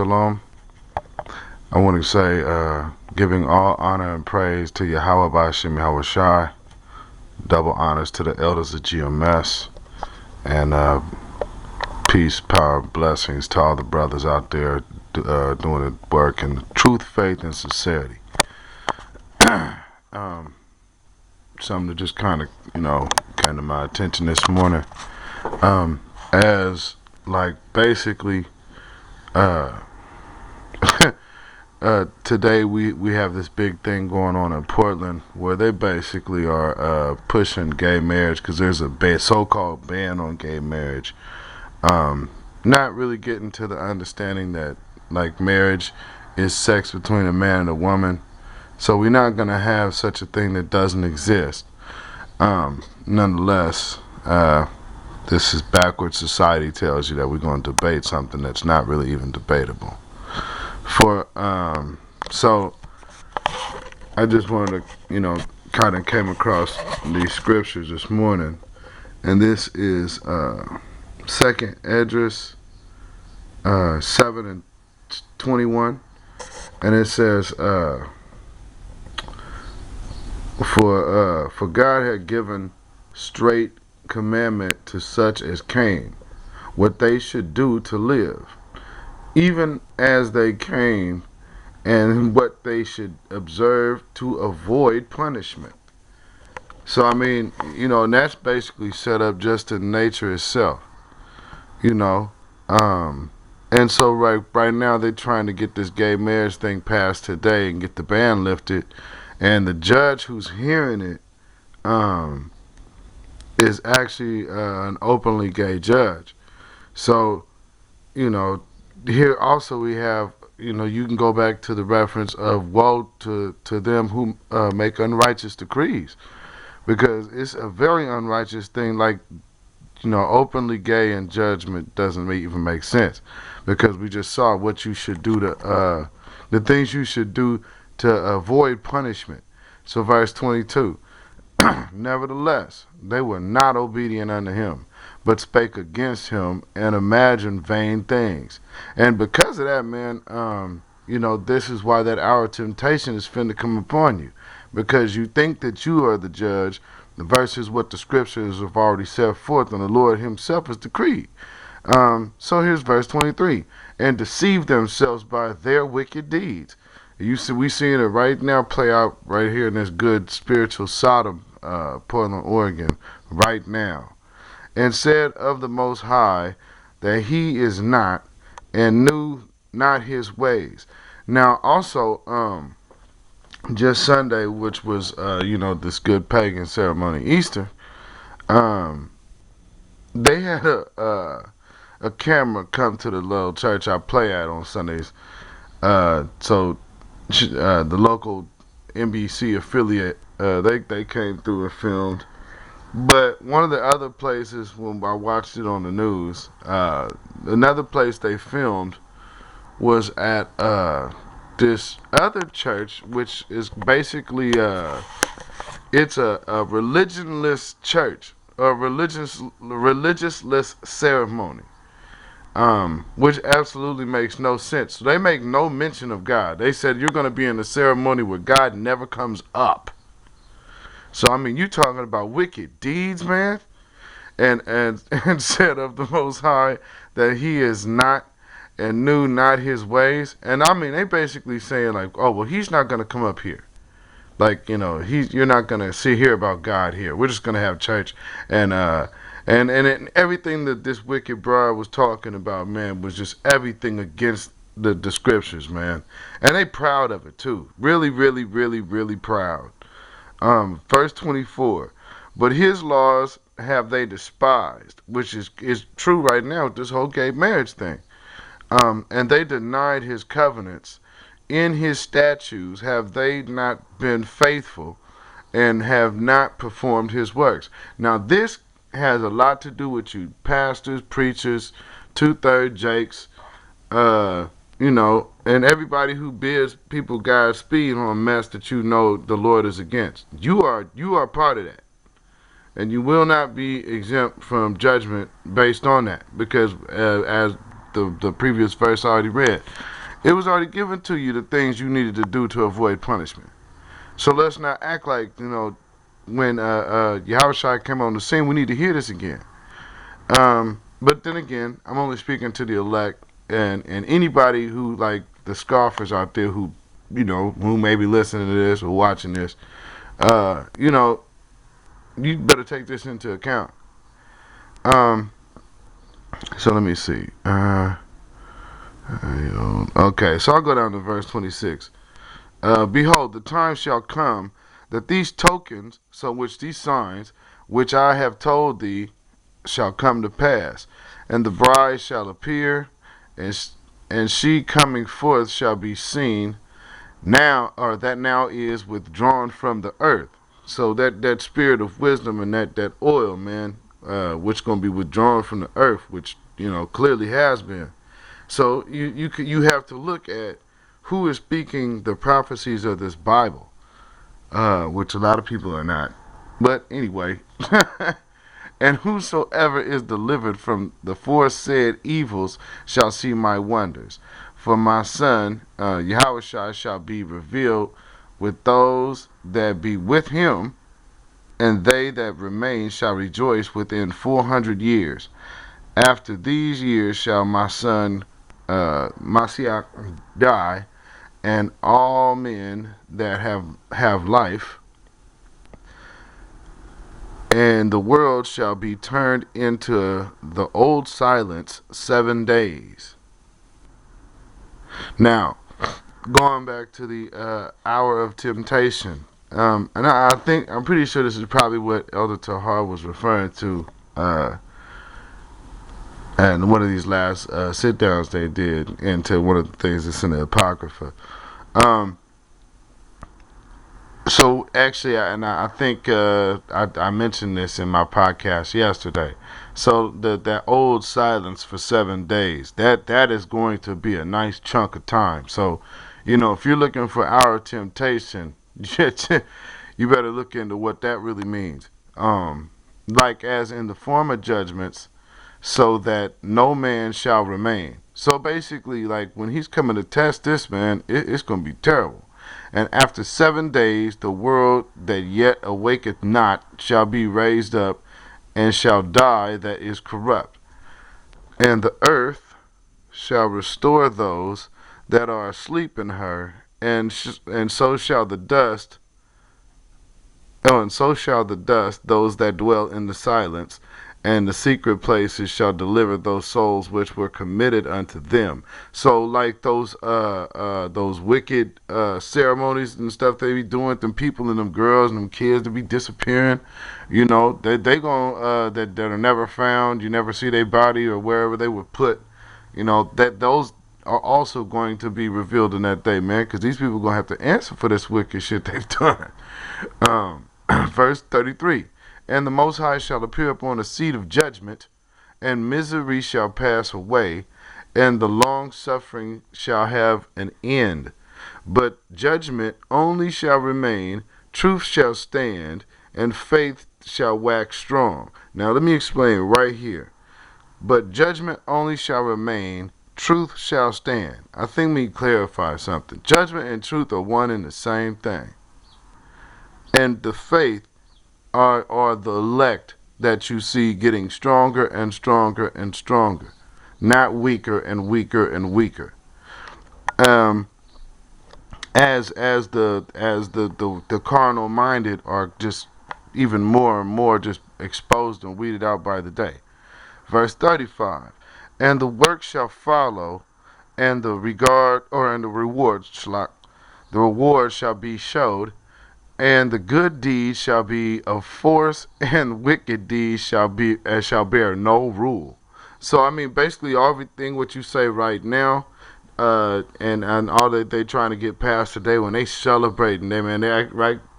Shalom. I want to say, giving all honor and praise to Yahweh Bashim Yahweh Shai. Double honors to the elders of GMS. And peace, power, blessings to all the brothers out there doing the work in truth, faith, and sincerity. Something that just kind of, came to my attention this morning. As, like, basically, today we have this big thing going on in Portland where they basically are pushing gay marriage because there's a so-called ban on gay marriage. Not really getting to the understanding that, like, marriage is sex between a man and a woman. So we're not going to have such a thing that doesn't exist. Nonetheless, this is backwards society tells you that we're going to debate something that's not really even debatable. So I just wanted to, kind of came across these scriptures this morning. And this is 2nd Edras 7:21. And it says, For God had given straight commandment to such as came, what they should do to live, even as they came, and what they should observe to avoid punishment. So, I mean, and that's basically set up just in nature itself, and so right now they're trying to get this gay marriage thing passed today and get the ban lifted. And the judge who's hearing it is actually an openly gay judge. So, here also we have, you can go back to the reference of woe to them who make unrighteous decrees. Because it's a very unrighteous thing, like, openly gay in judgment doesn't even make sense. Because we just saw what you should do to, the things you should do to avoid punishment. So verse 22, Nevertheless, they were not obedient unto him, but spake against him and imagined vain things. And because of that, man, this is why that hour of temptation is finna come upon you. Because you think that you are the judge versus what the scriptures have already set forth and the Lord himself has decreed. So here's verse 23. And deceive themselves by their wicked deeds. We seeing it right now play out right here in this good spiritual Sodom, Portland, Oregon, right now. And said of the Most High that he is not, and knew not his ways. Now also, just Sunday, which was this good pagan ceremony, Easter, they had a camera come to the little church I play at on Sundays. So the local NBC affiliate, they came through and filmed. But one of the other places, when I watched it on the news, another place they filmed was at this other church, which is basically it's a religionless church, a religionless ceremony. Which absolutely makes no sense. So they make no mention of God. They said you're going to be in a ceremony where God never comes up. So, I mean, you're talking about wicked deeds, man. And said of the Most High that he is not and knew not his ways. And I mean, they basically saying like, oh, well, he's not going to come up here. Like, you're not going to hear about God here. We're just going to have church. And everything that this wicked broad was talking about, man, was just everything against the scriptures, man. And they proud of it, too. Really, really, really, really proud. Verse 24. But his laws have they despised, which is true right now with this whole gay marriage thing. And they denied his covenants. In his statutes have they not been faithful and have not performed his works. Now this has a lot to do with you pastors, preachers, 2/3 Jakes, and everybody who bids people Godspeed on a mess that the Lord is against. You are part of that. And you will not be exempt from judgment based on that. Because as the previous verse I already read, It was already given to you the things you needed to do to avoid punishment. So let's not act like, when Yahushua came on the scene, we need to hear this again. But then again, I'm only speaking to the elect and anybody who, like the scoffers out there who may be listening to this or watching this. Uh, you know, you better take this into account. Um, so let me see. Okay, so I'll go down to verse 26. Behold, the time shall come that these tokens, so which these signs, which I have told thee, shall come to pass, and the bride shall appear, and she coming forth shall be seen now, or that now is withdrawn from the earth. So that spirit of wisdom and that oil, man, which gonna be withdrawn from the earth, which clearly has been. So you have to look at who is speaking the prophecies of this Bible, which a lot of people are not. But anyway, and whosoever is delivered from the foresaid evils shall see my wonders. For my son, Yahushua, shall be revealed with those that be with him, and they that remain shall rejoice within 400 years. After these years shall my son Mashiach die, and all men that have life, and the world shall be turned into the old silence 7 days. Now, going back to the hour of temptation, and I'm pretty sure this is probably what Elder Tahar was referring to, and one of these last sit downs they did into one of the things that's in the Apocrypha. Um, So actually, I think I mentioned this in my podcast yesterday. So that old silence for 7 days, that is going to be a nice chunk of time. So, if you're looking for our temptation, you better look into what that really means. Like as in the former judgments, so that no man shall remain. So basically, like when he's coming to test this man, it's going to be terrible. And after 7 days, the world that yet awaketh not shall be raised up, and shall die that is corrupt. And the earth shall restore those that are asleep in her, and so shall the dust. Oh, and so shall the dust those that dwell in the silence, and the secret places shall deliver those souls which were committed unto them. So like those wicked ceremonies and stuff they be doing, them people and them girls and them kids to be disappearing, they gonna that are never found. You never see their body or wherever they were put. That those are also going to be revealed in that day, man, because these people are gonna have to answer for this wicked shit they've done. Verse 33. And the Most High shall appear upon a seat of judgment, and misery shall pass away, and the long suffering shall have an end. But judgment only shall remain, truth shall stand, and faith shall wax strong. Now let me explain right here. But judgment only shall remain, truth shall stand. I think we clarify something. Judgment and truth are one and the same thing. And the faith are the elect that you see getting stronger and stronger and stronger, not weaker and weaker and weaker. Um, as the carnal minded are just even more and more just exposed and weeded out by the day. Verse 35. And the work shall follow, and the reward, the reward shall be showed, and the good deeds shall be of force, and wicked deeds shall bear no rule. So I mean, basically, everything what you say right now, and all that they trying to get past today when they celebrating, they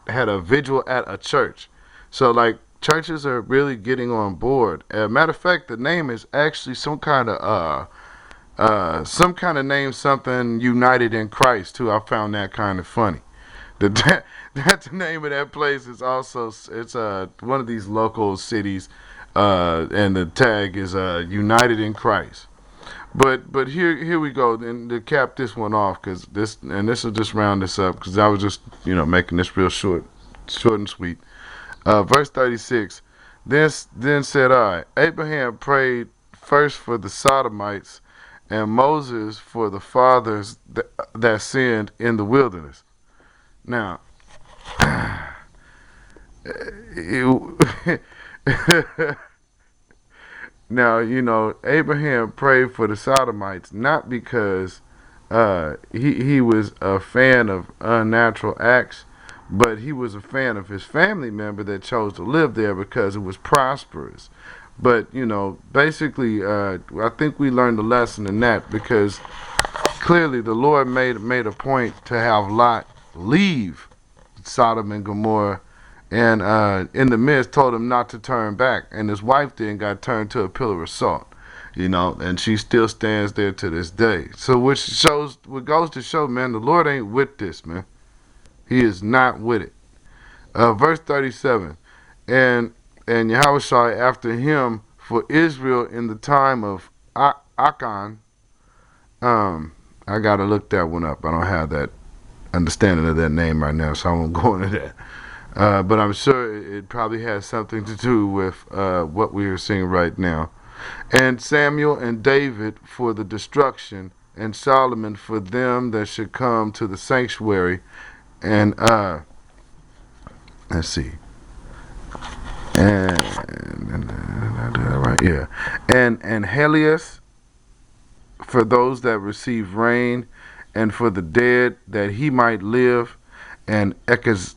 had a vigil at a church. So like churches are really getting on board. Matter of fact, the name is actually some kind of name, something United in Christ too. I found that kind of funny. That's the name of that place. Is also it's one of these local cities, and the tag is United in Christ. But here we go. And to cap this one off, because this will just round this up, because I was just making this real short and sweet. Verse 36. Then said I, Abraham prayed first for the Sodomites, and Moses for the fathers that sinned in the wilderness. Now, it, now Abraham prayed for the Sodomites not because he was a fan of unnatural acts, but he was a fan of his family member that chose to live there because it was prosperous. But basically, I think we learned a lesson in that, because clearly the Lord made a point to have Lot leave Sodom and Gomorrah, and in the midst told him not to turn back, and his wife then got turned to a pillar of salt, and she still stands there to this day. So what goes to show, man, the Lord ain't with this, man. He is not with it. Verse 37, and Yahushua after him for Israel in the time of Achan. I gotta look that one up. I don't have that understanding of that name right now, so I won't go into that. But I'm sure it probably has something to do with what we are seeing right now. And Samuel and David for the destruction, and Solomon for them that should come to the sanctuary. And let's see. Right, yeah. And Helias for those that receive rain, and for the dead that he might live, and as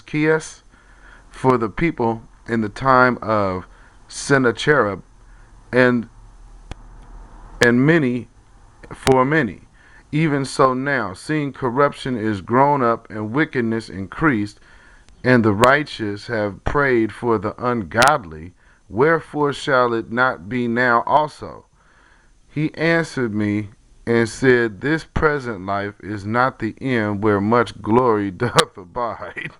Kias for the people in the time of Sennacherib, and many for many. Even so now, seeing corruption is grown up and wickedness increased, and the righteous have prayed for the ungodly, wherefore shall it not be now also? He answered me and said, This present life is not the end where much glory doth abide.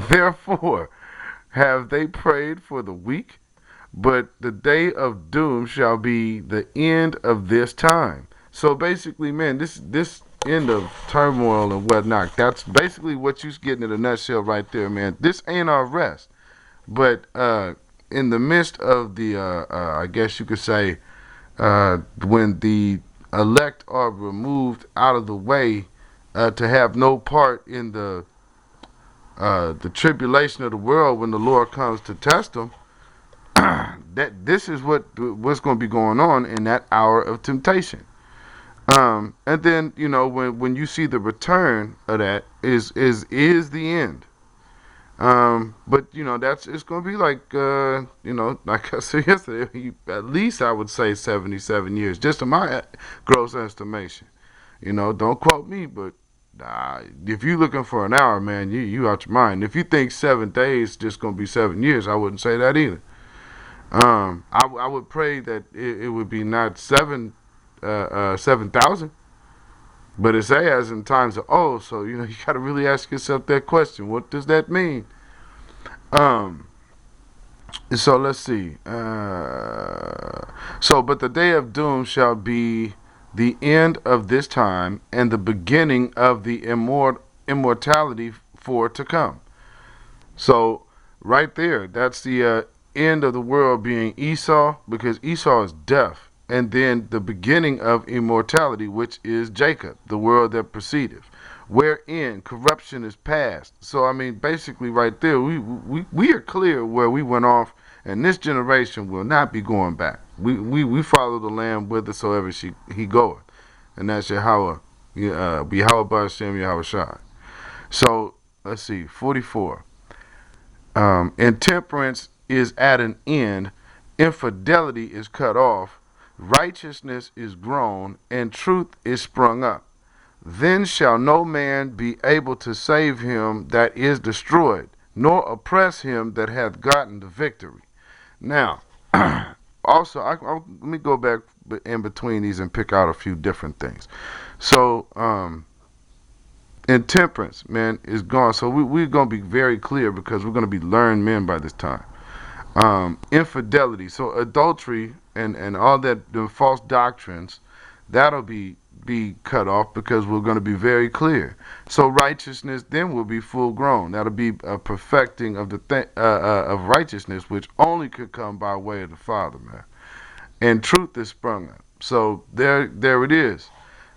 Therefore have they prayed for the weak, but the day of doom shall be the end of this time. So basically, man, this end of turmoil and whatnot, that's basically what you're getting in a nutshell right there, man. This ain't our rest. But in the midst of the, I guess you could say, when the elect are removed out of the way to have no part in the tribulation of the world when the Lord comes to test them, that this is what's going to be going on in that hour of temptation. And then when you see the return of that is the end. But it's gonna be like like I said yesterday, at least I would say 77 years, just in my gross estimation. Don't quote me, but if you're looking for an hour, man, you out your mind. If you think 7 days just gonna be 7 years, I wouldn't say that either. I would pray that it would be not 7,000, but it's as in times of old. So you got to really ask yourself that question: what does that mean? Um, so let's see. But the day of doom shall be the end of this time, and the beginning of the immortality for to come. So right there, that's the end of the world being Esau, because Esau is death, and then the beginning of immortality, which is Jacob, the world that proceedeth, wherein corruption is past. So I mean, basically, right there, we are clear where we went off, and this generation will not be going back. We follow the Lamb whithersoever he goeth, and that's Yahweh, Yahweh Ba'ashem Yahweh Shai. So let's see, 44. Intemperance is at an end, infidelity is cut off, righteousness is grown, and truth is sprung up. Then shall no man be able to save him that is destroyed, nor oppress him that hath gotten the victory. Now, also, let me go back in between these and pick out a few different things. So, intemperance, man, is gone. So we're going to be very clear, because we're going to be learned men by this time. Infidelity, so adultery and all that, the false doctrines, that'll be cut off because we're going to be very clear. So righteousness then will be full grown. That'll be a perfecting of of righteousness, which only could come by way of the Father, man. And truth is sprung up. So there it is.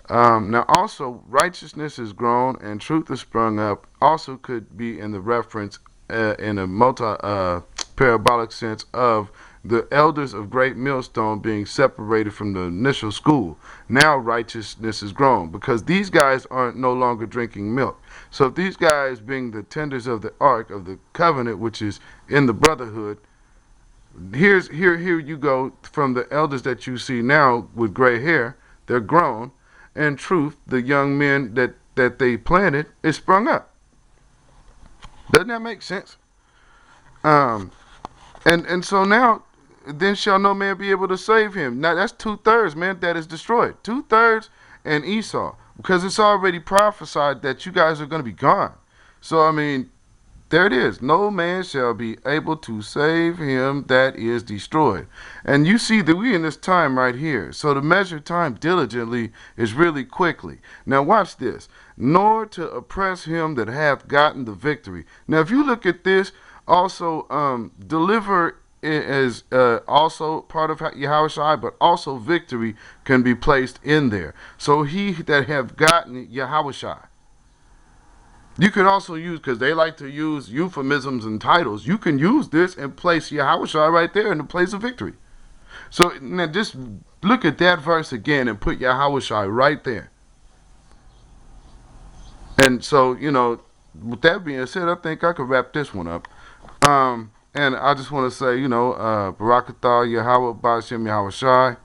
Now, also, righteousness is grown and truth is sprung up. Also, could be in the reference in a multi parabolic sense of the elders of Great Millstone being separated from the initial school. Now, righteousness is grown because these guys aren't no longer drinking milk. So, if these guys, being the tenders of the ark of the covenant, which is in the brotherhood, here you go from the elders that you see now with gray hair, they're grown. In truth, the young men that they planted is sprung up. Doesn't that make sense? Um, and so now, then shall no man be able to save him. Now that's 2/3, man, that is destroyed. 2/3 and Esau, because it's already prophesied that you guys are going to be gone. So I mean, there it is. No man shall be able to save him that is destroyed. And you see that we in this time right here. So to measure time diligently is really quickly. Now watch this. Nor to oppress him that hath gotten the victory. Now if you look at this, also deliver is also part of Yahushua, but also victory can be placed in there. So he that have gotten Yahushua. You can also use, because they like to use euphemisms and titles, you can use this and place Yahushua right there in the place of victory. So now just look at that verse again and put Yahushua right there. And so, with that being said, I think I could wrap this one up. And I just want to say, Barakatah Yahweh Bashem Yahushai.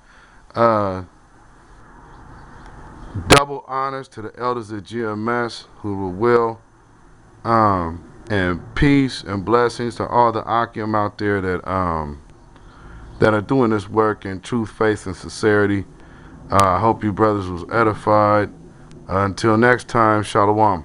Uh, double honors to the elders of GMS who were will. And peace and blessings to all the Akim out there that are doing this work in truth, faith, and sincerity. I hope you brothers was edified. Until next time, Shalom.